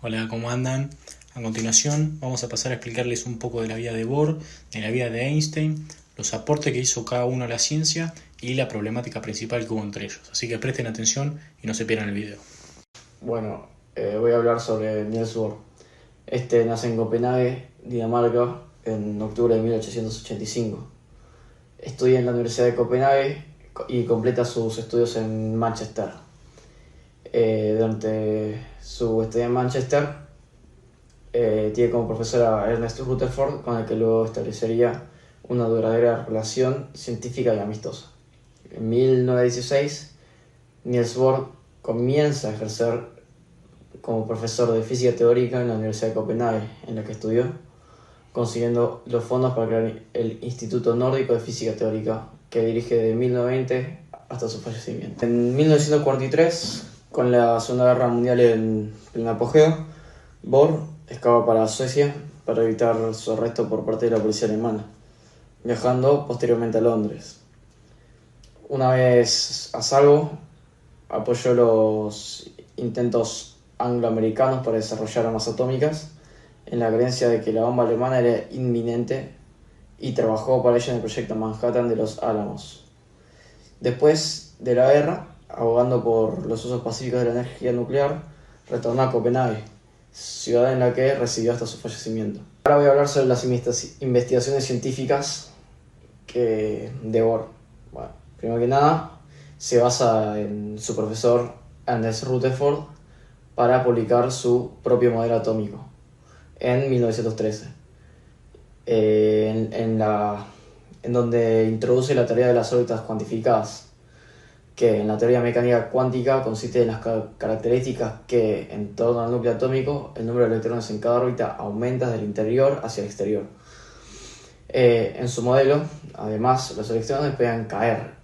Hola, ¿cómo andan? A continuación vamos a pasar a explicarles un poco de la vida de Bohr, de la vida de Einstein, los aportes que hizo cada uno a la ciencia y la problemática principal que hubo entre ellos. Así que presten atención y no se pierdan el video. Bueno, voy a hablar sobre Niels Bohr. Este nace en Copenhague, Dinamarca, en octubre de 1885. Estudia en la Universidad de Copenhague y completa sus estudios en Manchester. Durante su estadía en Manchester, tiene como profesora a Ernest Rutherford, con el que luego establecería una duradera relación científica y amistosa. En 1916, Niels Bohr comienza a ejercer como profesor de física teórica en la Universidad de Copenhague, en la que estudió, consiguiendo los fondos para crear el Instituto Nórdico de Física Teórica, que dirige de 1920 hasta su fallecimiento. En 1943, con la Segunda Guerra Mundial en pleno apogeo, Bohr escapa para Suecia para evitar su arresto por parte de la policía alemana, viajando posteriormente a Londres. Una vez a salvo, apoyó los intentos angloamericanos para desarrollar armas atómicas, en la creencia de que la bomba alemana era inminente, y trabajó para ello en el proyecto Manhattan de los Álamos. Después de la guerra, abogando por los usos pacíficos de la energía nuclear, retornó a Copenhague, ciudad en la que residió hasta su fallecimiento. Ahora voy a hablar sobre las investigaciones científicas de Bohr. Bueno, primero que nada, se basa en su profesor Ernest Rutherford para publicar su propio modelo atómico en 1913, en donde introduce la teoría de las órbitas cuantificadas, que en la teoría mecánica cuántica consiste en las características que, en torno al núcleo atómico, el número de electrones en cada órbita aumenta del interior hacia el exterior. En su modelo, además, los electrones pueden caer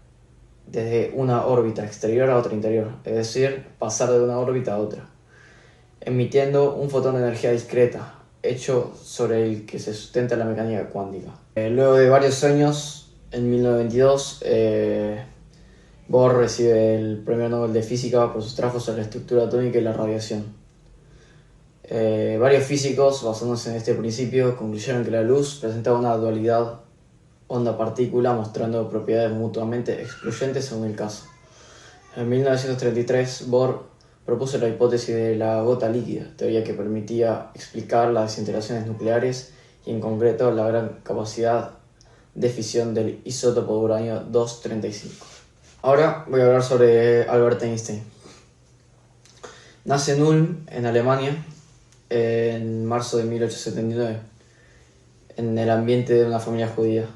desde una órbita exterior a otra interior, es decir, pasar de una órbita a otra, emitiendo un fotón de energía discreta, hecho sobre el que se sustenta la mecánica cuántica. Luego de varios años, en 1922, Bohr recibe el Premio Nobel de Física por sus trabajos sobre la estructura atómica y la radiación. Varios físicos, basándose en este principio, concluyeron que la luz presentaba una dualidad onda-partícula, mostrando propiedades mutuamente excluyentes según el caso. En 1933, Bohr propuso la hipótesis de la gota líquida, teoría que permitía explicar las desintegraciones nucleares y, en concreto, la gran capacidad de fisión del isótopo de uranio 235. Ahora voy a hablar sobre Albert Einstein. Nace en Ulm, en Alemania, en marzo de 1879, en el ambiente de una familia judía.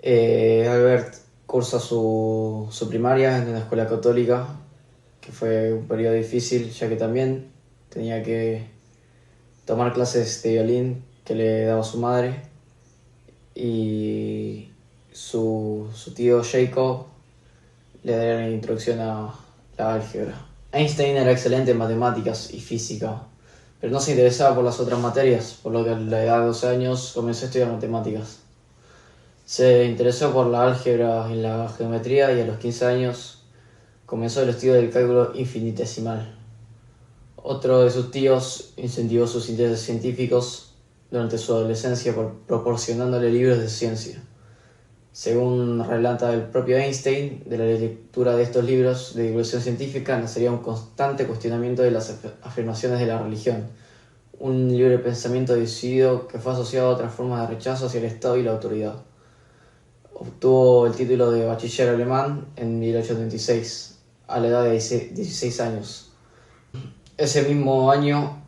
Albert cursa su primaria en una escuela católica, que fue un periodo difícil, ya que también tenía que tomar clases de violín que le daba su madre, y su tío Jacob le daría la introducción a la álgebra. Einstein era excelente en matemáticas y física, pero no se interesaba por las otras materias, por lo que a la edad de 12 años comenzó a estudiar matemáticas. Se interesó por la álgebra y la geometría, y a los 15 años comenzó el estudio del cálculo infinitesimal. Otro de sus tíos incentivó sus intereses científicos durante su adolescencia proporcionándole libros de ciencia. Según relata el propio Einstein, de la lectura de estos libros de divulgación científica nacería un constante cuestionamiento de las afirmaciones de la religión, un libre pensamiento decidido que fue asociado a otras formas de rechazo hacia el Estado y la autoridad. Obtuvo el título de bachiller alemán en 1836, a la edad de 16 años. Ese mismo año,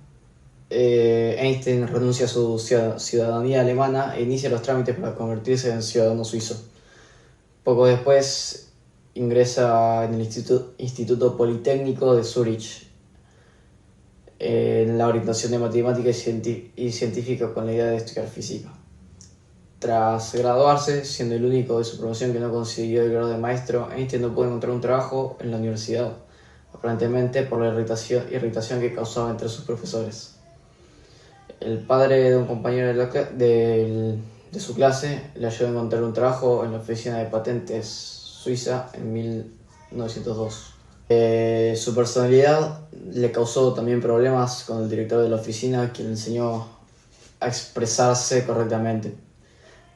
Einstein renuncia a su ciudadanía alemana e inicia los trámites para convertirse en ciudadano suizo. Poco después ingresa en el Instituto Politécnico de Zúrich, en la orientación de matemática y científica, con la idea de estudiar física. Tras graduarse, siendo el único de su promoción que no consiguió el grado de maestro, Einstein no pudo encontrar un trabajo en la universidad, aparentemente por la irritación que causaba entre sus profesores. El padre de un compañero de su clase le ayudó a encontrar un trabajo en la oficina de patentes suiza en 1902. Su personalidad le causó también problemas con el director de la oficina, quien le enseñó a expresarse correctamente.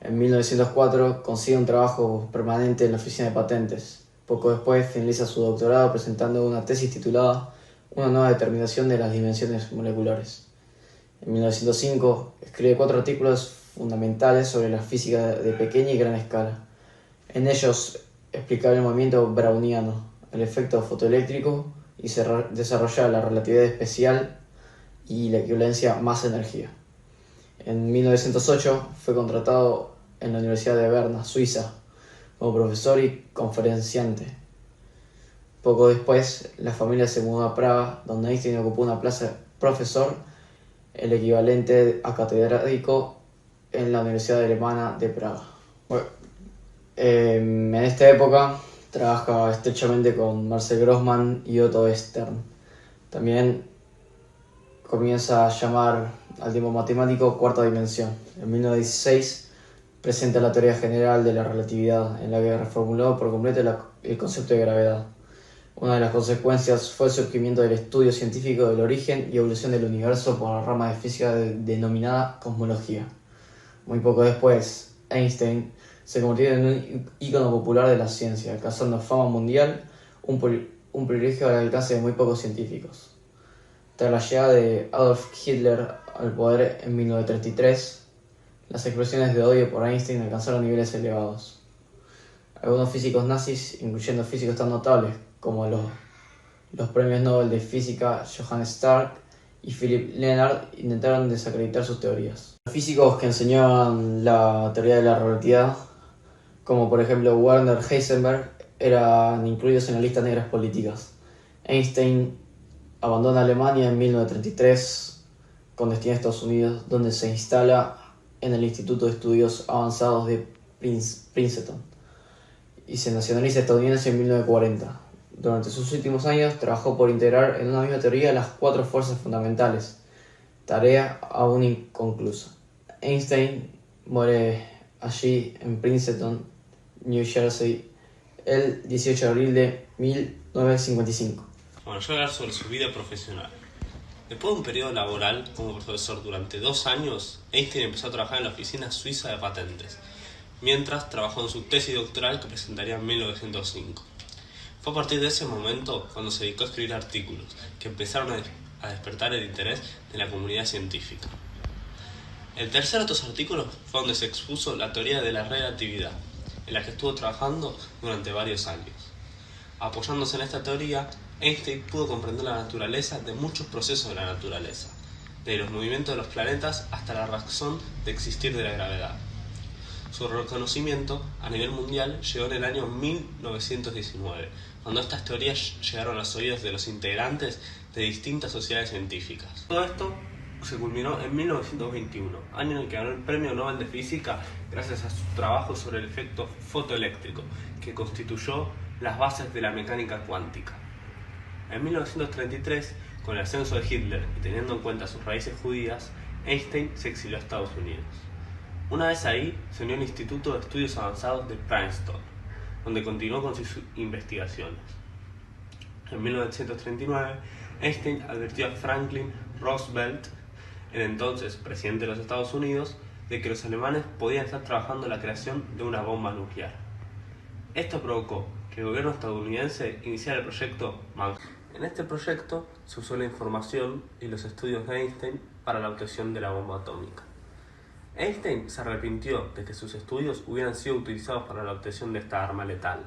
En 1904 consigue un trabajo permanente en la oficina de patentes. Poco después finaliza su doctorado presentando una tesis titulada Una nueva determinación de las dimensiones moleculares. En 1905 escribe 4 artículos fundamentales sobre la física de pequeña y gran escala. En ellos explicaba el movimiento browniano, el efecto fotoeléctrico y se desarrollaba la relatividad especial y la equivalencia masa-energía. En 1908 fue contratado en la Universidad de Berna, Suiza, como profesor y conferenciante. Poco después, la familia se mudó a Praga, donde Einstein ocupó una plaza de profesor, el equivalente a catedrático en la Universidad Alemana de Praga. Bueno, en esta época trabaja estrechamente con Marcel Grossman y Otto Stern. También comienza a llamar al tiempo matemático cuarta dimensión. En 1916 presenta la teoría general de la relatividad, en la que reformuló por completo el concepto de gravedad. Una de las consecuencias fue el surgimiento del estudio científico del origen y evolución del universo por la rama de física denominada cosmología. Muy poco después, Einstein se convirtió en un ícono popular de la ciencia, alcanzando fama mundial, un privilegio al alcance de muy pocos científicos. Tras la llegada de Adolf Hitler al poder en 1933, las expresiones de odio por Einstein alcanzaron niveles elevados. Algunos físicos nazis, incluyendo físicos tan notables como los premios Nobel de Física Johannes Stark y Philipp Lenard, intentaron desacreditar sus teorías. Los físicos que enseñaban la teoría de la relatividad, como por ejemplo Werner Heisenberg, eran incluidos en las listas negras políticas. Einstein abandona Alemania en 1933 con destino a Estados Unidos, donde se instala en el Instituto de Estudios Avanzados de Princeton y se nacionaliza estadounidense en 1940. Durante sus últimos años trabajó por integrar en una misma teoría las 4 fuerzas fundamentales, tarea aún inconclusa. Einstein muere allí en Princeton, New Jersey, el 18 de abril de 1955. Bueno, yo voy a hablar sobre su vida profesional. Después de un periodo laboral como profesor durante 2 años, Einstein empezó a trabajar en la oficina suiza de patentes, mientras trabajó en su tesis doctoral que presentaría en 1905. Fue a partir de ese momento cuando se dedicó a escribir artículos que empezaron a despertar el interés de la comunidad científica. El tercero de estos artículos fue donde se expuso la teoría de la relatividad, en la que estuvo trabajando durante varios años. Apoyándose en esta teoría, Einstein pudo comprender la naturaleza de muchos procesos de la naturaleza, desde los movimientos de los planetas hasta la razón de existir de la gravedad. Su reconocimiento a nivel mundial llegó en el año 1919, cuando estas teorías llegaron a los oídos de los integrantes de distintas sociedades científicas. Todo esto se culminó en 1921, año en el que ganó el Premio Nobel de Física gracias a su trabajo sobre el efecto fotoeléctrico, que constituyó las bases de la mecánica cuántica. En 1933, con el ascenso de Hitler y teniendo en cuenta sus raíces judías, Einstein se exilió a Estados Unidos. Una vez ahí, se unió al Instituto de Estudios Avanzados de Princeton, donde continuó con sus investigaciones. En 1939, Einstein advirtió a Franklin Roosevelt, el entonces presidente de los Estados Unidos, de que los alemanes podían estar trabajando en la creación de una bomba nuclear. Esto provocó que el gobierno estadounidense iniciara el proyecto Manhattan. En este proyecto se usó la información y los estudios de Einstein para la obtención de la bomba atómica. Einstein se arrepintió de que sus estudios hubieran sido utilizados para la obtención de esta arma letal,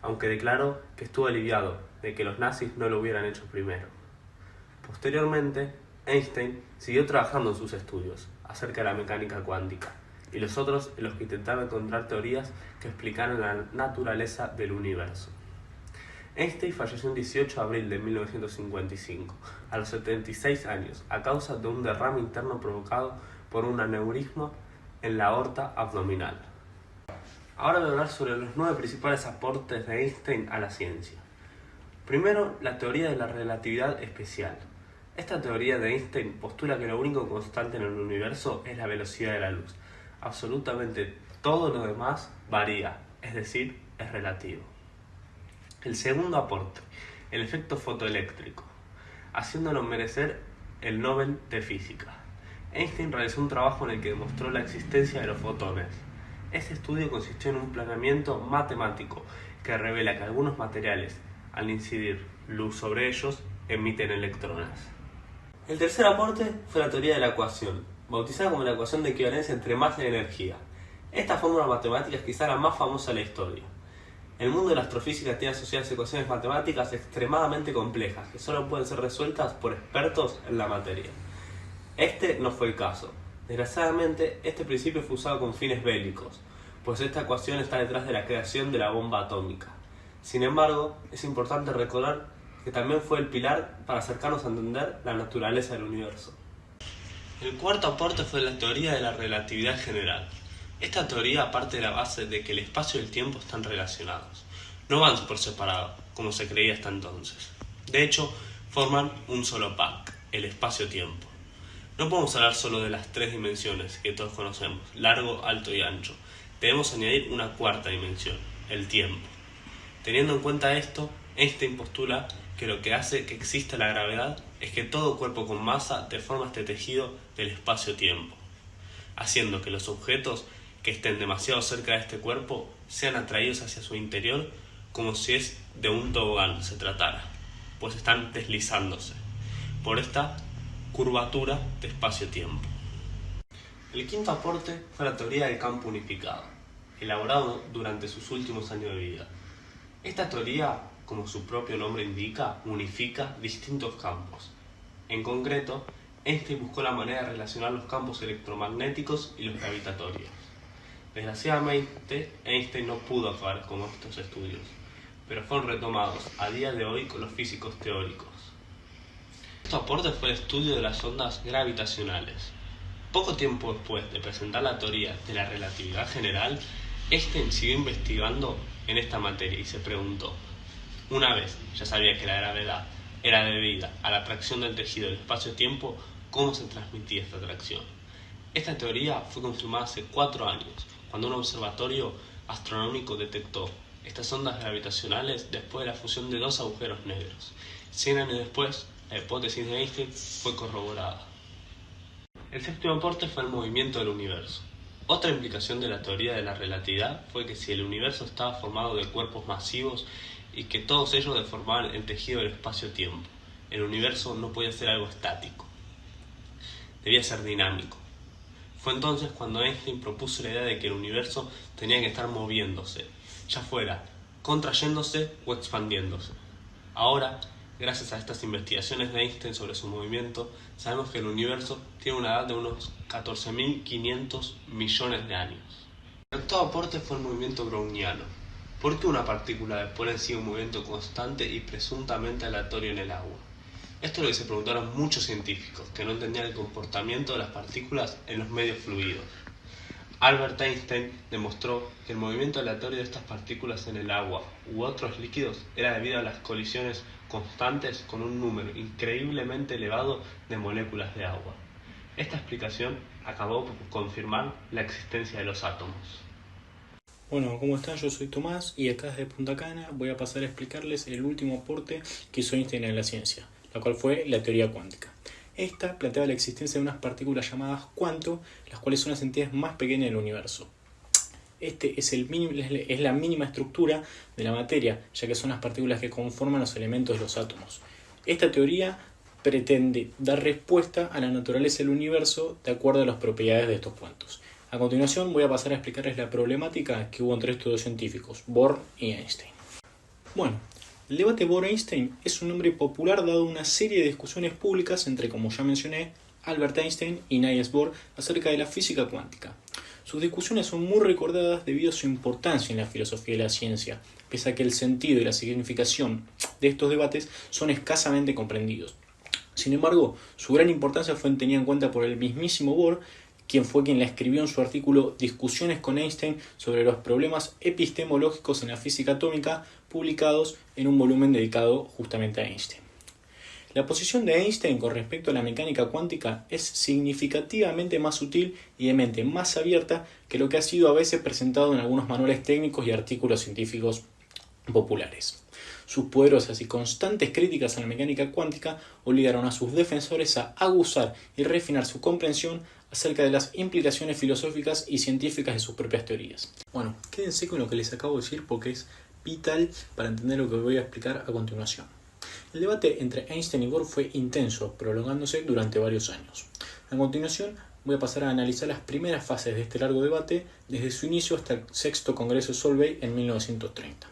aunque declaró que estuvo aliviado de que los nazis no lo hubieran hecho primero. Posteriormente, Einstein siguió trabajando en sus estudios acerca de la mecánica cuántica y los otros en los que intentaba encontrar teorías que explicaran la naturaleza del universo. Einstein falleció el 18 de abril de 1955, a los 76 años, a causa de un derrame interno provocado por un aneurisma en la aorta abdominal. Ahora voy a hablar sobre los 9 principales aportes de Einstein a la ciencia. Primero, la teoría de la relatividad especial. Esta teoría de Einstein postula que lo único constante en el universo es la velocidad de la luz. Absolutamente todo lo demás varía, es decir, es relativo. El segundo aporte, el efecto fotoeléctrico, haciéndolo merecer el Nobel de Física. Einstein realizó un trabajo en el que demostró la existencia de los fotones. Este estudio consistió en un planeamiento matemático que revela que algunos materiales, al incidir luz sobre ellos, emiten electrones. El tercer aporte fue la teoría de la ecuación, bautizada como la ecuación de equivalencia entre masa y energía. Esta fórmula matemática es quizá la más famosa de la historia. El mundo de la astrofísica tiene asociadas ecuaciones matemáticas extremadamente complejas que solo pueden ser resueltas por expertos en la materia. Este no fue el caso. Desgraciadamente, este principio fue usado con fines bélicos, pues esta ecuación está detrás de la creación de la bomba atómica. Sin embargo, es importante recordar que también fue el pilar para acercarnos a entender la naturaleza del universo. El cuarto aporte fue la teoría de la relatividad general. Esta teoría parte de la base de que el espacio y el tiempo están relacionados. No van por separado, como se creía hasta entonces. De hecho, forman un solo pack, el espacio-tiempo. No podemos hablar solo de las tres dimensiones que todos conocemos, largo, alto y ancho. Debemos añadir una cuarta dimensión, el tiempo. Teniendo en cuenta esto, Einstein postula que lo que hace que exista la gravedad es que todo cuerpo con masa deforma este tejido del espacio-tiempo, haciendo que los objetos que estén demasiado cerca de este cuerpo sean atraídos hacia su interior como si es de un tobogán se tratara, pues están deslizándose por esta curvatura de espacio-tiempo. El quinto aporte fue la teoría del campo unificado, elaborado durante sus últimos años de vida. Esta teoría, como su propio nombre indica, unifica distintos campos. En concreto, Einstein buscó la manera de relacionar los campos electromagnéticos y los gravitatorios. Desgraciadamente, Einstein no pudo acabar con estos estudios, pero fueron retomados a día de hoy con los físicos teóricos. Este aporte fue el estudio de las ondas gravitacionales. Poco tiempo después de presentar la teoría de la relatividad general, Einstein siguió investigando en esta materia y se preguntó, una vez ya sabía que la gravedad era debida a la atracción del tejido del espacio-tiempo, ¿cómo se transmitía esta atracción? Esta teoría fue confirmada hace 4 años, cuando un observatorio astronómico detectó estas ondas gravitacionales después de la fusión de 2 agujeros negros. 100 años después, la hipótesis de Einstein fue corroborada. El séptimo aporte fue el movimiento del universo. Otra implicación de la teoría de la relatividad fue que si el universo estaba formado de cuerpos masivos y que todos ellos deformaban el tejido del espacio-tiempo, el universo no podía ser algo estático, debía ser dinámico. Fue entonces cuando Einstein propuso la idea de que el universo tenía que estar moviéndose, ya fuera contrayéndose o expandiéndose. Ahora, gracias a estas investigaciones de Einstein sobre su movimiento, sabemos que el universo tiene una edad de unos 14.500 millones de años. El octavo aporte fue el movimiento browniano. ¿Por qué una partícula después sigue un movimiento constante y presuntamente aleatorio en el agua? Esto es lo que se preguntaron muchos científicos, que no entendían el comportamiento de las partículas en los medios fluidos. Albert Einstein demostró que el movimiento aleatorio de estas partículas en el agua u otros líquidos era debido a las colisiones constantes con un número increíblemente elevado de moléculas de agua. Esta explicación acabó por confirmar la existencia de los átomos. Bueno, ¿cómo están? Yo soy Tomás y acá desde Punta Cana voy a pasar a explicarles el último aporte que hizo Einstein en la ciencia, la cual fue la teoría cuántica. Esta planteaba la existencia de unas partículas llamadas cuanto, las cuales son las entidades más pequeñas del universo. Este es la mínima estructura de la materia, ya que son las partículas que conforman los elementos de los átomos. Esta teoría pretende dar respuesta a la naturaleza del universo de acuerdo a las propiedades de estos cuantos. A continuación voy a pasar a explicarles la problemática que hubo entre estos dos científicos, Bohr y Einstein. Bueno, el debate Bohr-Einstein es un nombre popular dado a una serie de discusiones públicas entre, como ya mencioné, Albert Einstein y Niels Bohr acerca de la física cuántica. Sus discusiones son muy recordadas debido a su importancia en la filosofía de la ciencia, pese a que el sentido y la significación de estos debates son escasamente comprendidos. Sin embargo, su gran importancia fue tenida en cuenta por el mismísimo Bohr, quien la escribió en su artículo Discusiones con Einstein sobre los problemas epistemológicos en la física atómica, publicados en un volumen dedicado justamente a Einstein. La posición de Einstein con respecto a la mecánica cuántica es significativamente más sutil y de mente más abierta que lo que ha sido a veces presentado en algunos manuales técnicos y artículos científicos populares. Sus poderosas y constantes críticas a la mecánica cuántica obligaron a sus defensores a aguzar y refinar su comprensión acerca de las implicaciones filosóficas y científicas de sus propias teorías. Bueno, quédense con lo que les acabo de decir porque es vital para entender lo que voy a explicar a continuación. El debate entre Einstein y Bohr fue intenso, prolongándose durante varios años. A continuación, voy a pasar a analizar las primeras fases de este largo debate, desde su inicio hasta el sexto Congreso Solvay en 1930.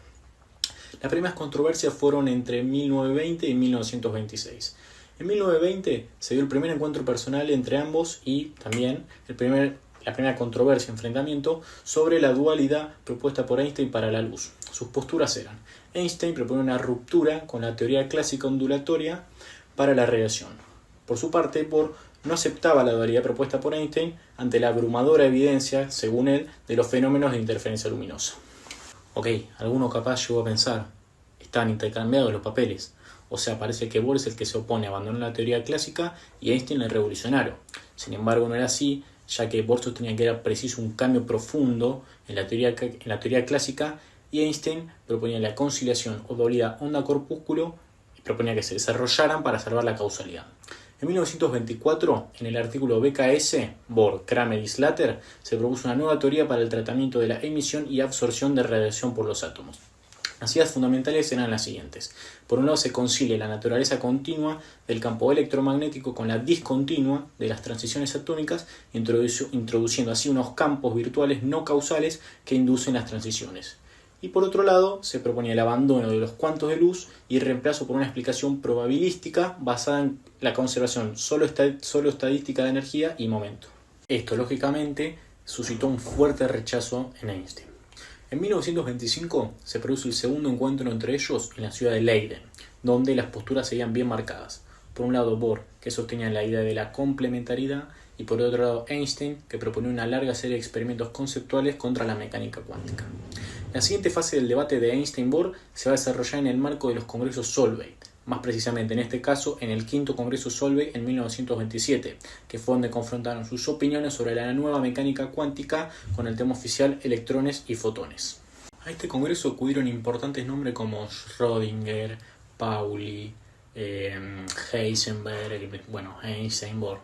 Las primeras controversias fueron entre 1920 y 1926. En 1920 se dio el primer encuentro personal entre ambos y también la primera controversia, enfrentamiento sobre la dualidad propuesta por Einstein para la luz. Sus posturas eran: Einstein propone una ruptura con la teoría clásica ondulatoria para la radiación. Por su parte, Bohr no aceptaba la dualidad propuesta por Einstein ante la abrumadora evidencia, según él, de los fenómenos de interferencia luminosa. Ok, alguno capaz llegó a pensar, están intercambiados los papeles. O sea, parece que Bohr es el que se opone a abandonar la teoría clásica y Einstein el revolucionario. Sin embargo, no era así, ya que Bohr sostenía que era preciso un cambio profundo en la teoría clásica y Einstein proponía la conciliación o dualidad onda-corpúsculo y proponía que se desarrollaran para salvar la causalidad. En 1924, en el artículo BKS, Bohr, Kramer y Slater, se propuso una nueva teoría para el tratamiento de la emisión y absorción de radiación por los átomos. Las ideas fundamentales eran las siguientes. Por un lado, se concilia la naturaleza continua del campo electromagnético con la discontinua de las transiciones atómicas, introduciendo así unos campos virtuales no causales que inducen las transiciones. Y por otro lado, se proponía el abandono de los cuantos de luz y reemplazo por una explicación probabilística basada en la conservación solo estadística de energía y momento. Esto, lógicamente, suscitó un fuerte rechazo en Einstein. En 1925 se produce el segundo encuentro entre ellos en la ciudad de Leiden, donde las posturas seguían bien marcadas. Por un lado Bohr, que sostenía la idea de la complementariedad, y por otro lado Einstein, que proponía una larga serie de experimentos conceptuales contra la mecánica cuántica. La siguiente fase del debate de Einstein-Bohr se va a desarrollar en el marco de los congresos Solvay, más precisamente en este caso en el quinto congreso Solvay en 1927, que fue donde confrontaron sus opiniones sobre la nueva mecánica cuántica con el tema oficial electrones y fotones. A este congreso acudieron importantes nombres como Schrödinger, Pauli, Heisenberg, Einstein-Bohr.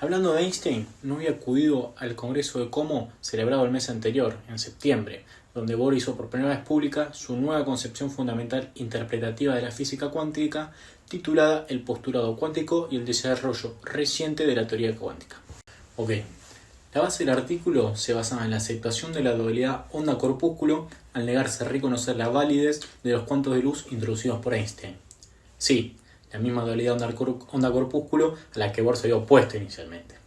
Hablando de Einstein, no había acudido al congreso de Como celebrado el mes anterior, en septiembre, donde Bohr hizo por primera vez pública su nueva concepción fundamental interpretativa de la física cuántica, titulada El postulado cuántico y el desarrollo reciente de la teoría cuántica. Ok, la base del artículo se basaba en la aceptación de la dualidad onda-corpúsculo al negarse a reconocer la validez de los cuantos de luz introducidos por Einstein. Sí, la misma dualidad onda-corpúsculo a la que Bohr se había opuesto inicialmente.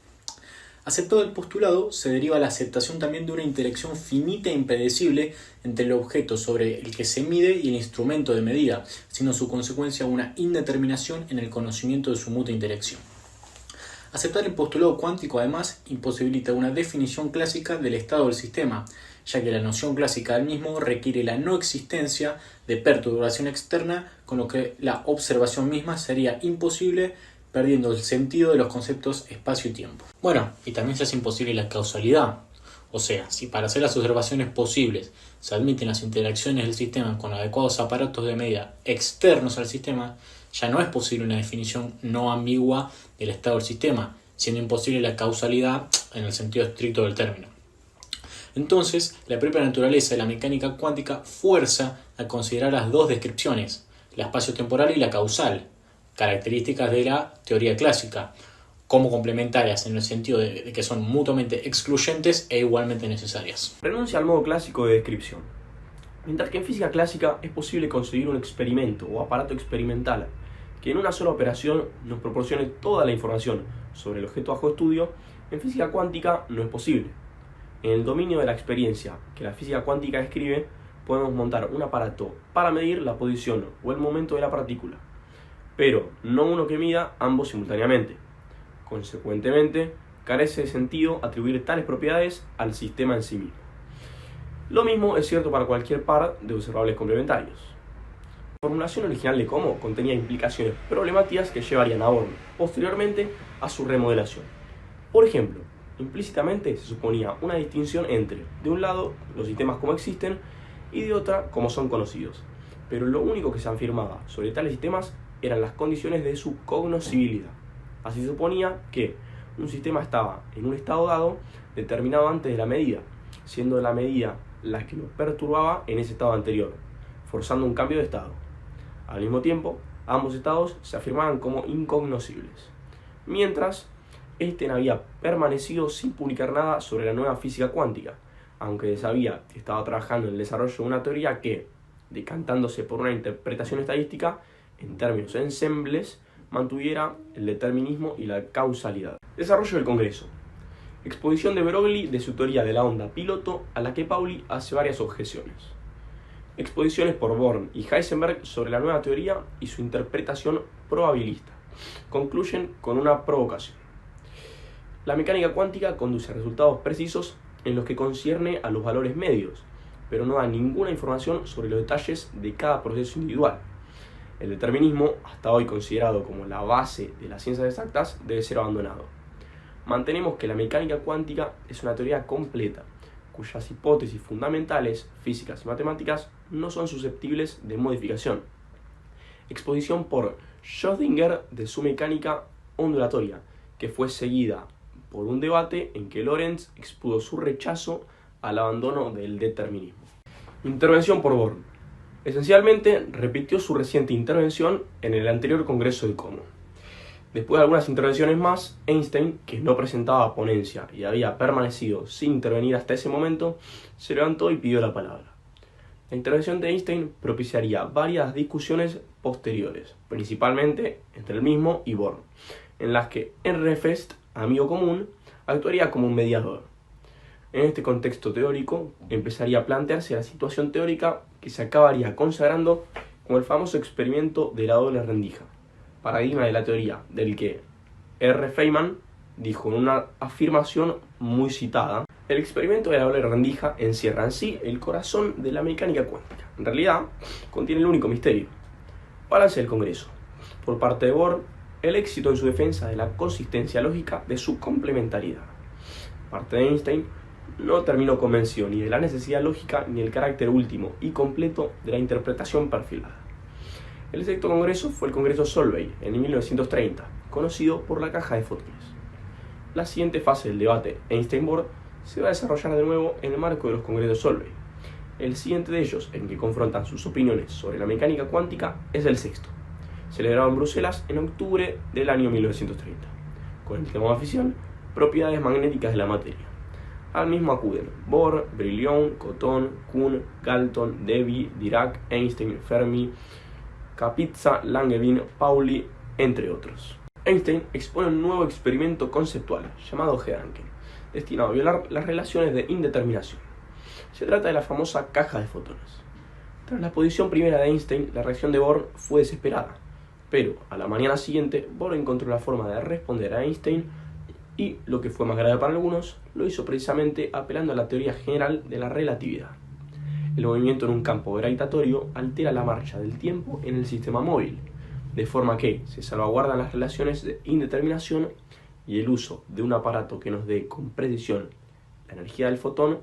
Aceptado el postulado, se deriva la aceptación también de una interacción finita e impredecible entre el objeto sobre el que se mide y el instrumento de medida, siendo su consecuencia una indeterminación en el conocimiento de su mutua interacción. Aceptar el postulado cuántico, además, imposibilita una definición clásica del estado del sistema, ya que la noción clásica del mismo requiere la no existencia de perturbación externa, con lo que la observación misma sería imposible, perdiendo el sentido de los conceptos espacio y tiempo. Bueno, y también se hace imposible la causalidad. O sea, si para hacer las observaciones posibles se admiten las interacciones del sistema con adecuados aparatos de medida externos al sistema, ya no es posible una definición no ambigua del estado del sistema, siendo imposible la causalidad en el sentido estricto del término. Entonces, la propia naturaleza de la mecánica cuántica fuerza a considerar las dos descripciones, la espacio-temporal y la causal, características de la teoría clásica, como complementarias en el sentido de que son mutuamente excluyentes e igualmente necesarias. Renuncia al modo clásico de descripción. Mientras que en física clásica es posible conseguir un experimento o aparato experimental que en una sola operación nos proporcione toda la información sobre el objeto bajo estudio, en física cuántica no es posible. En el dominio de la experiencia que la física cuántica describe, podemos montar un aparato para medir la posición o el momento de la partícula, pero no uno que mida ambos simultáneamente. Consecuentemente, carece de sentido atribuir tales propiedades al sistema en sí mismo. Lo mismo es cierto para cualquier par de observables complementarios. La formulación original de Como contenía implicaciones problemáticas que llevarían a Bohr posteriormente a su remodelación. Por ejemplo, implícitamente se suponía una distinción entre, de un lado, los sistemas como existen y de otra como son conocidos. Pero lo único que se afirmaba sobre tales sistemas eran las condiciones de su cognoscibilidad. Así se suponía que un sistema estaba en un estado dado determinado antes de la medida, siendo la medida la que lo perturbaba en ese estado anterior, forzando un cambio de estado. Al mismo tiempo, ambos estados se afirmaban como incognoscibles, mientras Einstein había permanecido sin publicar nada sobre la nueva física cuántica, aunque sabía que estaba trabajando en el desarrollo de una teoría que, decantándose por una interpretación estadística, en términos ensembles, mantuviera el determinismo y la causalidad. Desarrollo del Congreso. Exposición de Broglie de su teoría de la onda piloto, a la que Pauli hace varias objeciones. Exposiciones por Born y Heisenberg sobre la nueva teoría y su interpretación probabilista. Concluyen con una provocación. La mecánica cuántica conduce a resultados precisos en los que concierne a los valores medios, pero no da ninguna información sobre los detalles de cada proceso individual. El determinismo, hasta hoy considerado como la base de las ciencias exactas, debe ser abandonado. Mantenemos que la mecánica cuántica es una teoría completa, cuyas hipótesis fundamentales, físicas y matemáticas, no son susceptibles de modificación. Exposición por Schrödinger de su mecánica ondulatoria, que fue seguida por un debate en que Lorentz expuso su rechazo al abandono del determinismo. Intervención por Born. Esencialmente repitió su reciente intervención en el anterior Congreso de Como. Después de algunas intervenciones más, Einstein, que no presentaba ponencia y había permanecido sin intervenir hasta ese momento, se levantó y pidió la palabra. La intervención de Einstein propiciaría varias discusiones posteriores, principalmente entre él mismo y Born, en las que Ehrenfest, amigo común, actuaría como un mediador. En este contexto teórico, empezaría a plantearse la situación teórica que se acabaría consagrando como el famoso experimento de la doble rendija, paradigma de la teoría del que R. Feynman dijo en una afirmación muy citada: el experimento de la doble rendija encierra en sí el corazón de la mecánica cuántica. En realidad, contiene el único misterio. Balance del Congreso. Por parte de Bohr, el éxito en su defensa de la consistencia lógica de su complementariedad. Por parte de Einstein, no terminó convencido ni de la necesidad lógica ni del carácter último y completo de la interpretación perfilada. El sexto congreso fue el Congreso Solvay en 1930, conocido por la caja de fotones. La siguiente fase del debate Einstein-Bohr se va a desarrollar de nuevo en el marco de los congresos Solvay. El siguiente de ellos, en que confrontan sus opiniones sobre la mecánica cuántica, es el sexto, celebrado en Bruselas en octubre del año 1930, con el tema oficial Propiedades magnéticas de la materia. Al mismo acuden Bohr, Brillouin, Cotton, Kuhn, Galton, Debye, Dirac, Einstein, Fermi, Kapitsa, Langevin, Pauli, entre otros. Einstein expone un nuevo experimento conceptual llamado Gedanken, destinado a violar las relaciones de indeterminación. Se trata de la famosa caja de fotones. Tras la posición primera de Einstein, la reacción de Bohr fue desesperada, pero a la mañana siguiente Bohr encontró la forma de responder a Einstein y, lo que fue más grave para algunos, lo hizo precisamente apelando a la teoría general de la relatividad. El movimiento en un campo gravitatorio altera la marcha del tiempo en el sistema móvil, de forma que se salvaguardan las relaciones de indeterminación y el uso de un aparato que nos dé con precisión la energía del fotón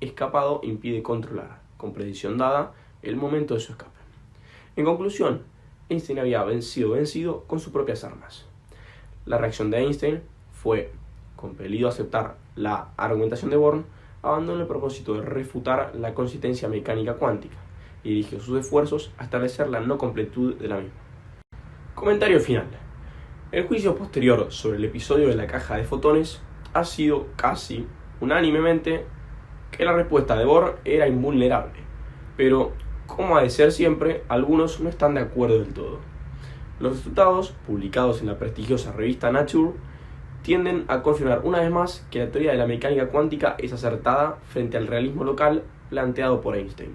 escapado impide controlar, con precisión dada, el momento de su escape. En conclusión, Einstein había vencido con sus propias armas. La reacción de Einstein fue, compelido a aceptar la argumentación de Born, abandonó el propósito de refutar la consistencia mecánica cuántica y dirigió sus esfuerzos a establecer la no completud de la misma. Comentario final. El juicio posterior sobre el episodio de la caja de fotones ha sido casi unánimemente que la respuesta de Bohr era invulnerable, pero, como ha de ser siempre, algunos no están de acuerdo del todo. Los resultados, publicados en la prestigiosa revista Nature, tienden a confirmar una vez más que la teoría de la mecánica cuántica es acertada frente al realismo local planteado por Einstein.